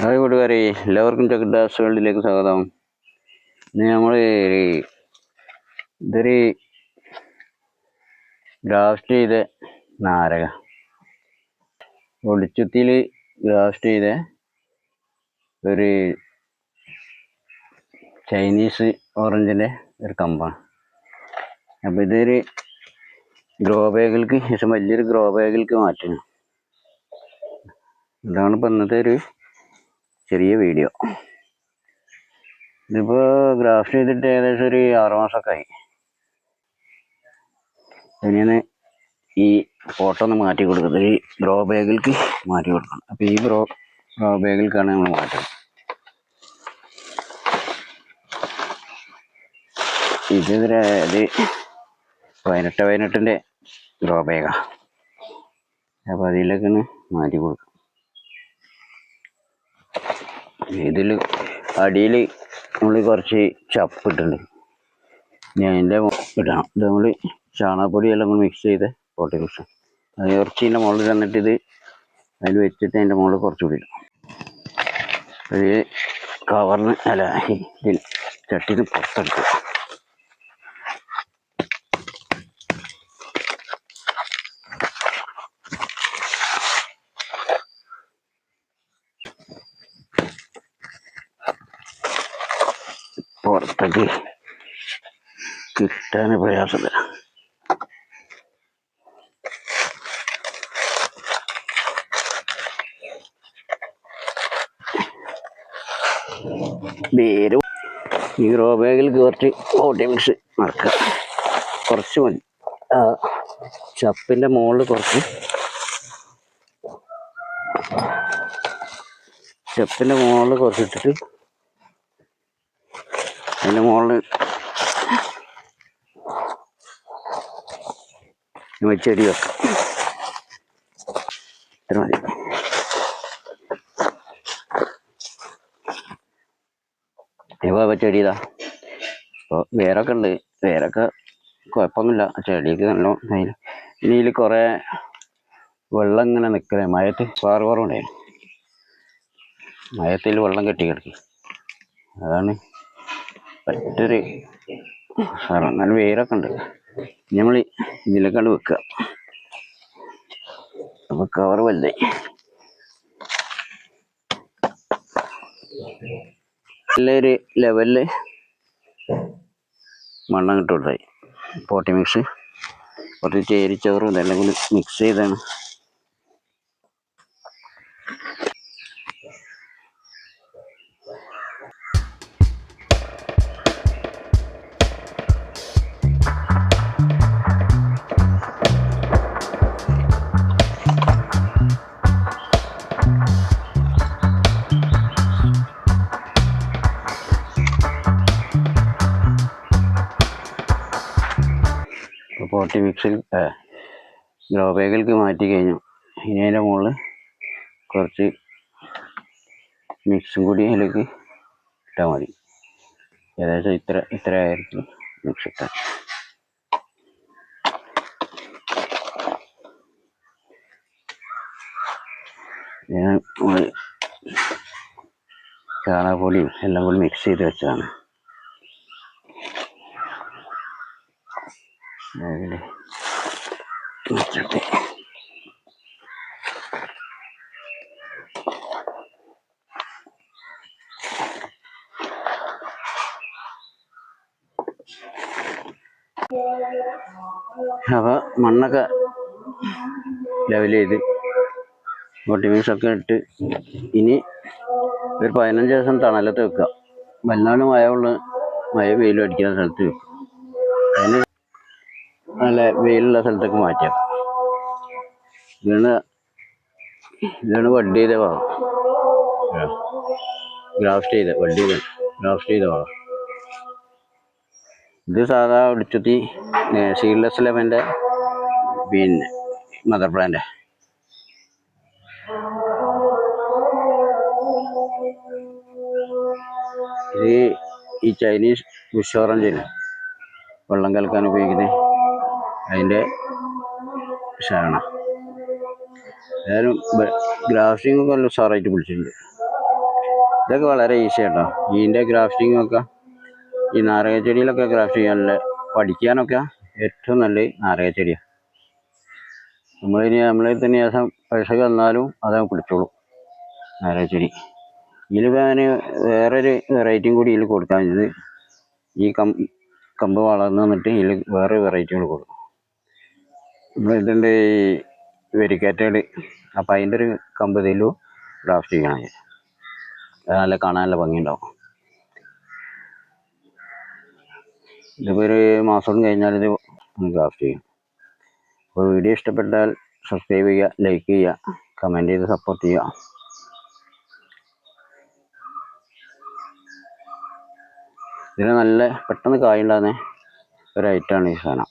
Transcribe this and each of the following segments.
Hi കൂട്ടുകാരെ, എല്ലാവർക്കും tech വേൾഡിലേക്ക് സ്വാഗതം. ഇന്ന് നമ്മൾ ഇതൊരു ഗ്രാഫ്റ്റ് ചെയ്ത നാരക ഒളിച്ചുത്തിയിൽ ഗ്രാഫ്റ്റ് ചെയ്ത ഒരു ചൈനീസ് ഓറഞ്ചിൻ്റെ ഒരു കമ്പാണ്. അപ്പോൾ ഇതൊരു ഗ്രോ ബാഗിലേക്ക് ശേഷം വലിയൊരു ഗ്രോ ബാഗിലേക്ക് മാറ്റണം. ഇതാണ് ഇപ്പം ഇന്നത്തെ ഒരു ചെറിയ വീഡിയോ. ഇതിപ്പോൾ ഗ്രാഫ്റ്റ് ചെയ്തിട്ട് ഏകദേശം ഒരു 6 മാസമൊക്കെ ആയി. ഇനിയാണ് ഈ ഫോട്ടോ ഒന്ന് മാറ്റി കൊടുക്കുന്നത്. ഈ ഗ്രോ ബാഗിലേക്ക് മാറ്റി കൊടുക്കണം. അപ്പോൾ ഈ ഗ്രോ ബാഗിലേക്കാണ് നമ്മൾ മാറ്റുന്നത്. ഇത് 18x18 ഗ്രോ ബാഗാണ്. അപ്പോൾ അതിലേക്കാണ് മാറ്റി കൊടുക്കുക. ഇതിൽ അടിയിൽ നമ്മൾ കുറച്ച് ചപ്പ് ഇട്ടുണ്ട്. ഞാൻ അതിൻ്റെ ഇടണം. ഇത് നമ്മൾ ചാണകപ്പൊടി എല്ലാം കൂടി മിക്സ് ചെയ്ത് പോട്ടി മിക്സ് അത് ഇറച്ചീൻ്റെ മുകളിൽ തന്നിട്ട് ഇത് അതിൽ വെച്ചിട്ട് അതിൻ്റെ മുകളിൽ കുറച്ചുകൂടി ഇടും. ഇത് കവറിന് അല്ല ഇതിൽ ചട്ടിന് പുറത്തെടുക്കുക. പുറത്തേക്ക് കിട്ടാൻ പ്രയാസമില്ല. വേരും ഈ ഗ്രോ ബാഗിൽ കുറച്ച് പോട്ടി മിക്സ് നടക്കുക. കുറച്ച് മതി. ചപ്പിൻ്റെ മുകളിൽ കുറച്ച് ഇട്ടിട്ട് അതിൻ്റെ മുകളിൽ ചെടി വെക്കാം. ഇത്ര മതി. ഇപ്പോൾ ചെടി ഇതാ. അപ്പോൾ വേരൊക്കെ ഉണ്ട്. വേരൊക്കെ കുഴപ്പമൊന്നുമില്ല. ചെടിക്ക് നല്ലോണം. ഇനി ഇതിൽ കുറേ വെള്ളം ഇങ്ങനെ നിൽക്കണേ. മഴയത്ത് കുറവുണ്ടായിരുന്നു. മഴത്തിൽ വെള്ളം കെട്ടി കിടക്കി. അതാണ് പറ്റൊരു സാധനം. നല്ല വേരൊക്കെ ഉണ്ട്. നമ്മൾ ഇതിലേക്കാണ്ട് വെക്കുക. അപ്പോൾ കവർ വലുതായി. നല്ലൊരു ലെവലിൽ മണ്ണം ഇട്ട് കൊടുത്തായി. പോട്ടി മിക്സ് കുറച്ച് ചേരിച്ചോറും ഇതെല്ലാം കൂടി മിക്സ് ചെയ്താണ്. പോട്ടി മിക്സിൽ ഗ്രോ ബാഗിലേക്ക് മാറ്റി കഴിഞ്ഞു. ഇനി അതിൻ്റെ മുകളിൽ കുറച്ച് മിക്സും കൂടി അതിലേക്ക് ഇട്ടാൽ മതി. ഏകദേശം ഇത്ര ആയിരത്തിൽ മിക്സ് ഇട്ടാൽ ഞാൻ ചാണകപ്പൊടിയും എല്ലാം കൂടി മിക്സ് ചെയ്ത് വെച്ചതാണ്. വെച്ചിട്ട് അപ്പോൾ മണ്ണൊക്കെ ലെവൽ ചെയ്ത് പോട്ടി മിക്സൊക്കെ ഇട്ട് ഇനി ഒരു 15 ദിവസം തണലത്ത് വെക്കുക. വല്ലാണ്ട് മഴ വെയിലും അടിക്കുന്ന സ്ഥലത്ത് വെക്കുക. അതിന് നല്ല വെയിലുള്ള സ്ഥലത്തേക്ക് മാറ്റിയാൽ. ഇതാണ് വഡ് ചെയ്ത ഭാഗം. ഗ്രാഫ്റ്റ് ചെയ്ത ഭാഗം. ഇത് സാധാ ഒളിച്ചുത്തി സീഡ്ലെസ് ലെമൻ്റെ പിന്നെ മദർ പ്ലാന്റ്. ഇത് ഈ ചൈനീസ് ബുഷ് ഓറഞ്ചിന് വെള്ളം കലക്കാൻ ഉപയോഗിക്കുന്നത് അതിൻ്റെ സാധനം. ഏതായാലും ഗ്രാഫ്റ്റിംഗ് നല്ല ഉഷാറായിട്ട് പിടിച്ചിട്ടുണ്ട്. ഇതൊക്കെ വളരെ ഈസി ആട്ടോ. ഇതിൻ്റെ ഗ്രാഫ്റ്റിംഗ് ഒക്കെ ഈ നാരക ചെടിയിലൊക്കെ ഗ്രാഫ്റ്റ് ചെയ്യാനുള്ള പഠിക്കാനൊക്കെ ഏറ്റവും നല്ലത് നാരക ചെടിയാണ്. നമ്മളെ തന്നെ ശേഷം പൈസ തന്നാലും അതങ്ങ് പിടിച്ചോളും നാരക ചെടി. ഇതിൽ ഞാൻ വേറൊരു വെറൈറ്റിയും കൂടി ഇതിൽ കൊടുക്കാൻ. ഇത് ഈ കമ്പ് വളർന്നു വന്നിട്ട് ഇതിൽ വേറെ വെറൈറ്റി കൂടി കൊടുക്കും. നമ്മളിതുണ്ട് ഈ വെരിക്കാറ്റേഡ്, അപ്പം അതിൻ്റെ ഒരു കമ്പ് ഇതിലും ഗ്രാഫ്റ്റ് ചെയ്യണം. അത് നല്ല കാണാനുള്ള ഭംഗിയുണ്ടാവും. ഇതിപ്പോൾ ഒരു മാസം കഴിഞ്ഞാൽ ഇത് ഗ്രാഫ്റ്റ് ചെയ്യും. അപ്പോൾ വീഡിയോ ഇഷ്ടപ്പെട്ടാൽ സബ്സ്ക്രൈബ് ചെയ്യുക, ലൈക്ക് ചെയ്യുക, കമൻറ്റ് ചെയ്ത് സപ്പോർട്ട് ചെയ്യുക. ഇതിന് നല്ല പെട്ടെന്ന് കായുണ്ടാകുന്ന ഒരു ഐറ്റമാണ് ഈ സാധനം.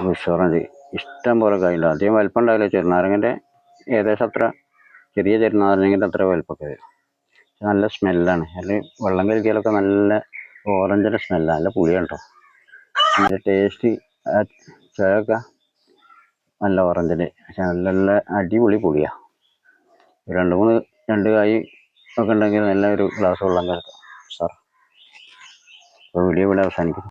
ഇൻഷുറൻസ് ഇഷ്ടം പോലെ കായുണ്ടാകും. അധികം വലിപ്പം ഉണ്ടാവില്ല. ചെറുനാരങ്ങൻ്റെ ഏകദേശം അത്ര, ചെറിയ ചെറുനാരങ്ങൻ്റെ അത്ര വലിപ്പമൊക്കെ വരും. നല്ല സ്മെല്ലാണ്. അതിൽ വെള്ളം കലക്കിയാലൊക്കെ നല്ല ഓറഞ്ചിൻ്റെ സ്മെല്ലാണ്. നല്ല പുളിയാണ് കേട്ടോ. നല്ല ടേസ്റ്റ്, ചുവയൊക്കെ നല്ല ഓറഞ്ചിൻ്റെ, പക്ഷെ നല്ല അടിപൊളി പുളിയാണ്. രണ്ട് കായ് ഒക്കെ ഉണ്ടെങ്കിൽ നല്ല ഒരു ഗ്ലാസ് വെള്ളം കലക്കാം സാർ. അപ്പോൾ വീഡിയോ ഇവിടെ അവസാനിക്കും.